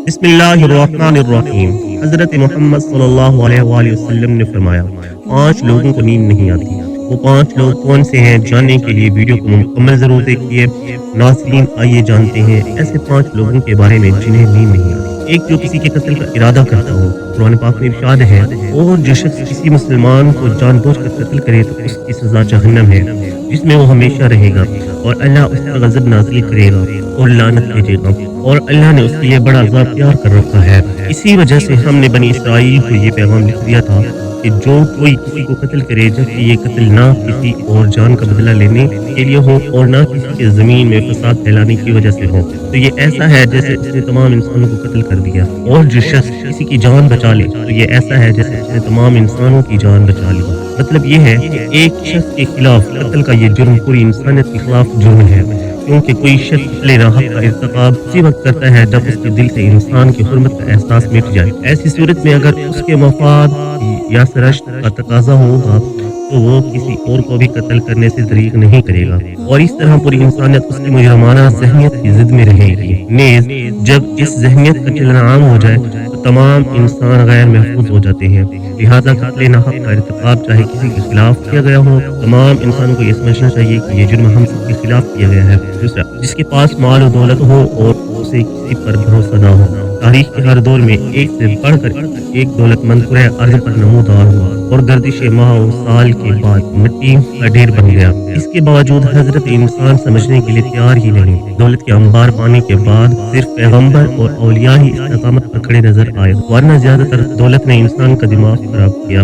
बिस्मिल्लाहिर्रहमानिर्रहीम। हज़रत मोहम्मद सल्लल्लाहु अलैहि वसल्लम ने फरमाया, 5 लोगों को नींद नहीं आती। वो 5 लोग कौन से हैं, जानने के लिए वीडियो को मुकम्मल ज़रूर देखिए। नाज़रीन, आइए जानते हैं ऐसे 5 लोगों के बारे में जिन्हें नींद नहीं आती। एक, जो किसी के कत्ल का इरादा करता हो। कुरान पाक में इरशाद है, और जो शख्स किसी मुसलमान को जानबूझकर कत्ल करे तो उसकी सज़ा जहन्नम है, जिसमें वो हमेशा रहेगा, और अल्लाह उस पर गज़ब नाज़िल करेगा और लानत भेजेगा, और अल्लाह ने उसके लिए बड़ा अज़ाब तैयार कर रखा है। इसी वजह से हमने बनी इसराइल को ये पैगाम लिख दिया था कि जो कोई किसी को कत्ल करे, जबकि ये कत्ल ना किसी और जान का बदला लेने के लिए हो और ना किसी के ज़मीन में फसाद फैलाने की वजह से हो, तो ये ऐसा है जैसे उसने तमाम इंसानों को कत्ल कर दिया। और जो शख्स किसी की जान बचा ले, तो ये ऐसा है जैसे उसने तमाम इंसानों की जान बचा ली। मतलब ये है कि एक शख्स के खिलाफ कत्ल का ये जुर्म पूरी इंसानियत के खिलाफ जुर्म है, क्योंकि कोई शख्स नाहक का इर्तिकाब उसी वक्त करता है जब उसके दिल से इंसान की हुर्मत का एहसास मिट जाए। ऐसी सूरत में अगर उसके मफाद या सरश्त का तकाजा होगा तो वो किसी और को भी कत्ल करने से दरीग नहीं करेगा, और इस तरह पूरी इंसानियत उसकी मुजरमाना ज़हनियत की ज़िद में रहेगी। नेज़ जब इस ज़हनियत का चलना आम हो जाए तो तमाम इंसान गैर महफूज हो जाते हैं। लिहाजा कत्ल नाहक का इर्तिकाब चाहे किसी के खिलाफ किया गया हो, तमाम इंसानों को ये समझना चाहिए कि ये जुर्म हम सबके खिलाफ किया गया है। दूसरा, जिसके पास माल और दौलत हो और उसे किसी पर भरोसा ना हो। तारीख के हर दौर में एक से बढ़कर एक दौलतमंद कुरैश अर्ज़ पर नमूदार हुआ और गर्दिश माह और साल के बाद मिट्टी का ढेर बन गया। इसके बावजूद हजरत इंसान समझने के लिए तैयार ही नहीं। दौलत के अंबार पाने के बाद सिर्फ पैगंबर और औलिया ही इस्तिकामत पर खड़े नजर आए, वरना ज्यादातर दौलत ने इंसान का दिमाग खराब किया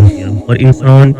और इंसान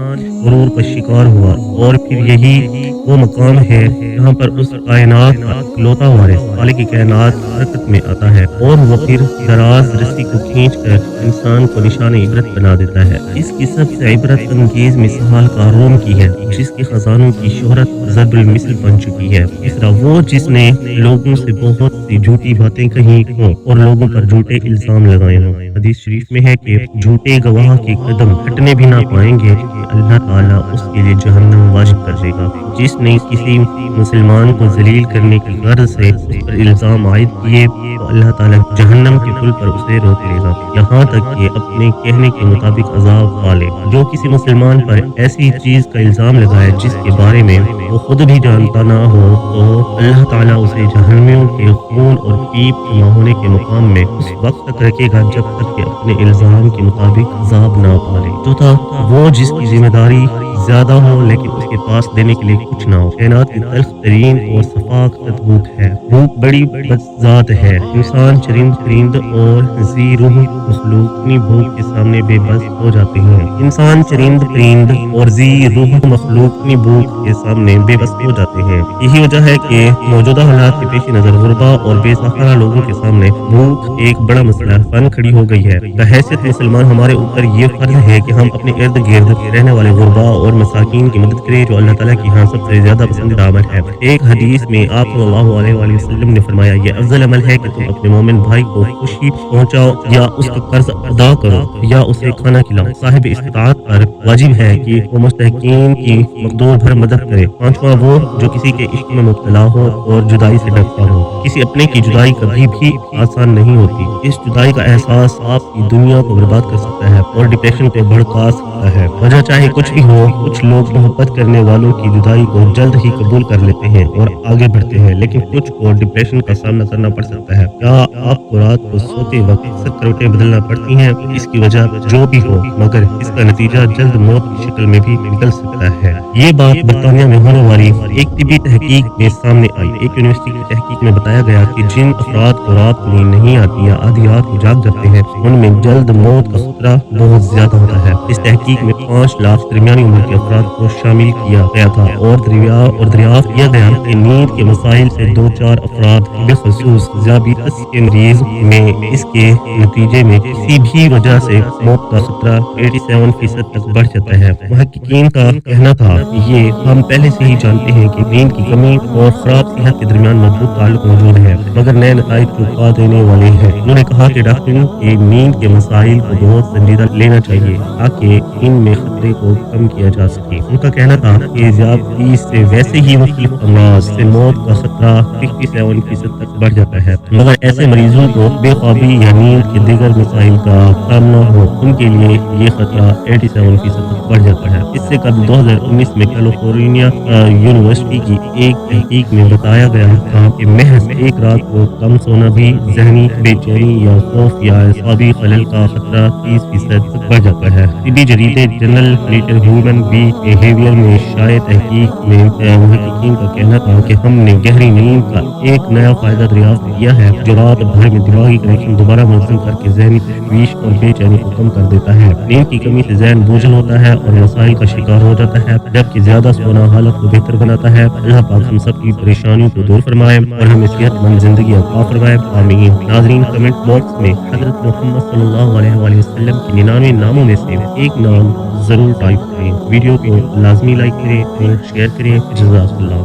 गुरूर का शिकार हुआ। और फिर यही वो मकाम है जहाँ पर उस कायनात का इकलौता वारिस खालिक की कायनात हरकत में आता है, और वो फिर दराज रस्सी को खींचकर इंसान को निशान इबरत बना देता है। इसकी सबसे इबरत अंगेज मिसाल कारून की है, जिसके खजानों की शोहरत ज़रबुल मिसल बन चुकी है। तीसरा, वो जिसने लोगों से बहुत सी झूठी बातें कही हों और लोगों पर झूठे इल्जाम लगाए हों। हदीस शरीफ में है कि झूठे गवाह के कदम हटने भी ना पाएंगे कि अल्लाह ताला उसके लिए जहन्नम वाजिब कर देगा। जिसने किसी मुसलमान को जलील करने की गर्ज से उस पर इल्जाम आयद किए तो अल्लाह ताला जहन्नम के पुल पर उसे रोक लेगा, यहाँ तक कि अपने कहने के मुताबिक अजाब पाले। जो किसी मुसलमान पर ऐसी चीज का इल्जाम लगाए जिसके बारे में वो खुद भी जानता ना हो, तो अल्लाह ताला उसे जहन्नमियों के खून और पीप जमा होने के मुकाम में उस वक्त तक रखेगा जब तक कि अपने इल्जाम के मुताबिक अजाब ना पाले। चौथा, वो जिसकी जिम्मेदारी ज्यादा हो लेकिन उसके पास देने के लिए कुछ ना हो। कायनात की तल्ख तरीन और सफाकत भूख है। भूख बड़ी बदजात है। इंसान चरिंद परिंद और जी रूह मखलूक अपनी भूख के सामने बेबस हो जाते हैं। इंसान चरिंद परिंद और जी रूह मखलूक अपनी भूख के सामने बेबस हो जाते हैं। यही वजह है कि मौजूदा हालात के पेश नजर गुरबा और बेसहारा लोगों के सामने भूख एक बड़ा मसला बन खड़ी हो गई है। बहैसियत मुसलमान हमारे ऊपर ये फर्ज है कि हम अपने इर्द गिर्द रहने वाले गुरबा और मसाकीन की मदद करें, जो अल्लाह ताला की यहाँ सबसे ज्यादा पसंदीदा अमल है। एक हदीस में आप सल्लल्लाहु अलैहि वसल्लम ने फरमाया, ये अफजल अमल है कि तुम अपने मोमिन भाई को खुशी पहुँचाओ या उसका कर्ज अदा करो या उसे खाना खिलाओ। साहिब इस्तिताअत पर वाजिब है कि वो मुस्तहिकीन की मकदूर भर मदद करे। पांचवा, वो जो किसी के इश्क में मुब्तला हो और जुदाई से डरता हो। किसी अपने की जुदाई कभी भी आसान नहीं होती। इस जुदाई का एहसास आपकी दुनिया को बर्बाद कर सकता है और डिप्रेशन को भड़का सकता है। वजह चाहे कुछ भी हो, कुछ लोग मोहब्बत करने वालों की जुदाई को जल्द ही कबूल कर लेते हैं और आगे बढ़ते हैं, लेकिन कुछ को डिप्रेशन का सामना करना पड़ सकता है। क्या आपको रात को सोते वक्त अक्सर करवटें बदलना पड़ती हैं? इसकी वजह जो भी हो, मगर इसका नतीजा जल्द मौत की शक्ल में भी निकल सकता है। ये बात बर्तानिया में होने वाली एक तिबी तहकीक में सामने आई। एक यूनिवर्सिटी की तहकीक में बताया गया कि जिन अफराद को रात को नींद नहीं आती या आधी रात को जाग जाते हैं, उनमें जल्द मौत का खतरा बहुत ज्यादा होता है। इस तहकीक में 5 लाख दरमियानी उम्र के अफराद को शामिल किया गया था और दरियाफ्त किया गया कि नींद के मसाइल से 2-4 अफराद बेखसूस ज़ियादतीस के मरीज में इसके नतीजे में किसी भी वजह से मौत का खतरा 87% तक बढ़ जाता है। मुहक्किकीन का कहना था कि ये हम पहले से ही जानते हैं कि नींद की कमी और खराब सेहत के दरमियान मजबूत ताल्लुक मौजूद है, मगर नए नताइज चौंका देने वाले हैं। उन्होंने कहा कि डॉक्टरों के नींद के मसाइल को बहुत संजीदा लेना चाहिए ताकि इनमें खतरे को कम किया जा जा सके। उनका कहना था कि ज़्यादती से वैसे ही मुख्तलिफ अमराज से मौत का खतरा 57% तक बढ़ जाता है, मगर ऐसे मरीजों को बेख्वाबी या नींद के दीगर मसाइल का सामना हो, उनके लिए ये खतरा 87% तक बढ़ जाता है। इससे कबल 2019 में कैलिफोर्निया यूनिवर्सिटी की एक तहकीक में बताया गया था कि महज एक रात को कम सोना भी ज़हनी बेचैनी या खौफ या असाबी खलल का खतरा 30% तक बढ़ जाता है। तिब्बी जरीदे जनरल नेचर ह्यूमन बिहेवियर में शाये तहकीक में मुहक्किकीन का कहना था कि हमने गहरी नींद का एक नया फ़ायदा दरियाफ्त किया है, जो रात भर में दिमागी कनेक्शन दोबारा मुनज़्ज़म करके ज़हनी तशवीश और बेचैनी को कम कर देता है। नींद की कमी से ज़हन बोझल होता है और मसाइल का शिकार हो जाता है, जबकि ज़्यादा सोना हालत को बेहतर बनाता है। अल्लाह पाक हम सब की परेशानियों को दूर फरमाए और हमें सेहतमंद ज़िंदगी अता फरमाए। आमीन। नाज़रीन, कमेंट बॉक्स में हज़रत मोहम्मद सल्लल्लाहु अलैहि वसल्लम के 99 नामों में से एक नाम ज़रूर टाइप करें। वीडियो को लाज़मी लाइक करें और शेयर करें। जज़ाकल्लाह।